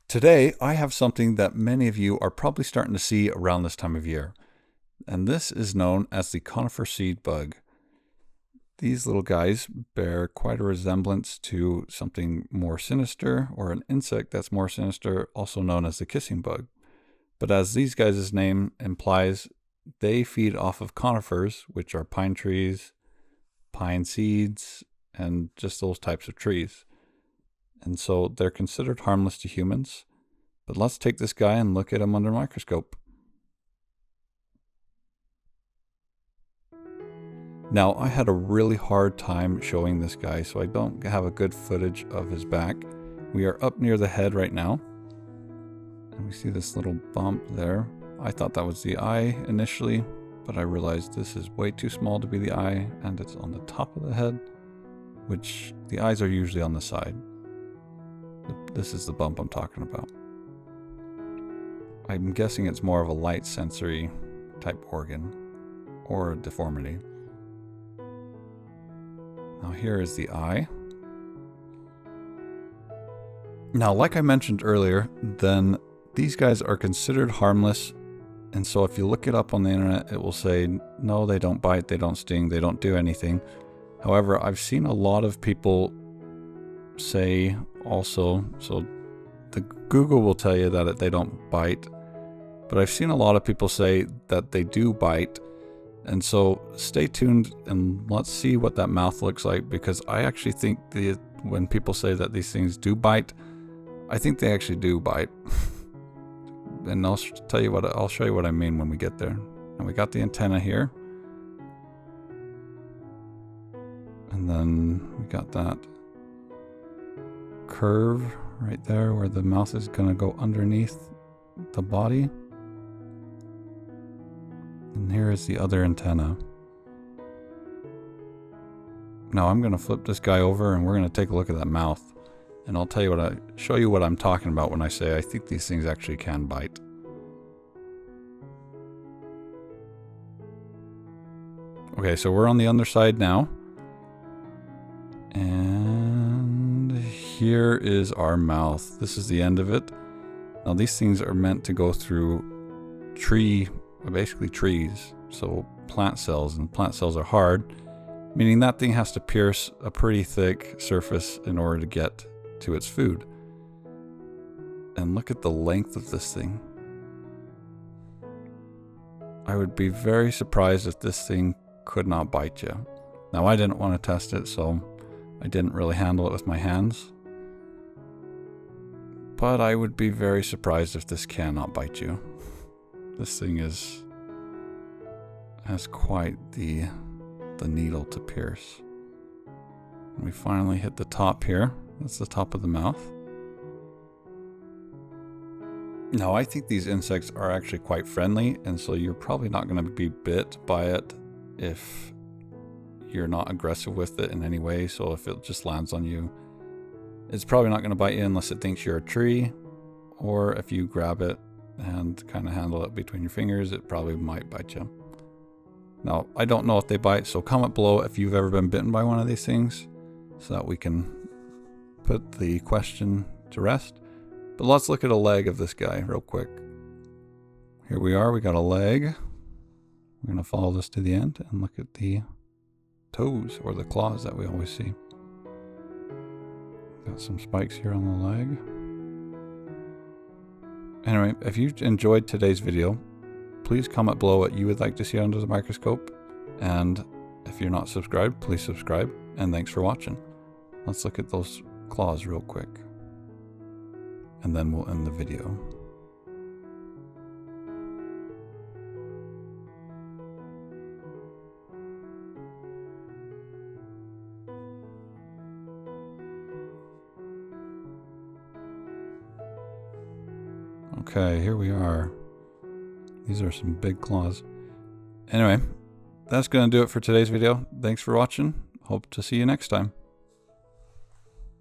Today, I have something that many of you are probably starting to see around this time of year, and this is known as the conifer seed bug. These little guys bear quite a resemblance to something more sinister, or an insect that's more sinister, also known as the kissing bug. But as these guys' name implies, they feed off of conifers, which are pine trees, pine seeds, and just those types of trees. And so they're considered harmless to humans. But let's take this guy and look at him under a microscope. Now, I had a really hard time showing this guy, so I don't have a good footage of his back. We are up near the head right now, and we see this little bump there. I thought that was the eye initially, but I realized this is way too small to be the eye, and it's on the top of the head, which the eyes are usually on the side. This is the bump I'm talking about. I'm guessing it's more of a light sensory type organ or a deformity. Now here is the eye. Now, like I mentioned earlier, then these guys are considered harmless. And so if you look it up on the internet, it will say, no, they don't bite, they don't sting, they don't do anything. However, I've seen a lot of people say also, so the Google will tell you that they don't bite, but I've seen a lot of people say that they do bite. And so stay tuned and let's see what that mouth looks like, because I actually think when people say that these things do bite, I think they actually do bite. And I'll show you what I mean when we get there. And we got the antenna here. And then we got that curve right there where the mouth is going to go underneath the body. And here is the other antenna. Now I'm going to flip this guy over and we're going to take a look at that mouth. And I'll show you what I'm talking about when I say I think these things actually can bite. Okay, so we're on the underside now. And here is our mouth. This is the end of it. Now these things are meant to go through basically trees, so plant cells, and plant cells are hard, meaning that thing has to pierce a pretty thick surface in order to get to its food. And look at the length of this thing. I would be very surprised if this thing could not bite you. Now, I didn't want to test it, so I didn't really handle it with my hands. But I would be very surprised if this cannot bite you. This thing has quite the needle to pierce. And we finally hit the top here. That's the top of the mouth. Now, I think these insects are actually quite friendly, and so you're probably not going to be bit by it if you're not aggressive with it in any way. So if it just lands on you, it's probably not going to bite you unless it thinks you're a tree, or if you grab it and kind of handle it between your fingers, it probably might bite you. Now, I don't know if they bite, so comment below if you've ever been bitten by one of these things so that we can put the question to rest. But let's look at a leg of this guy real quick. Here we are, we got a leg. We're going to follow this to the end and look at the toes, or the claws that we always see. Got some spikes here on the leg. Anyway, if you enjoyed today's video, please comment below what you would like to see under the microscope. And if you're not subscribed, please subscribe. And thanks for watching. Let's look at those claws real quick. And then we'll end the video. Okay, here we are. These are some big claws. Anyway, that's going to do it for today's video. Thanks for watching. Hope to see you next time.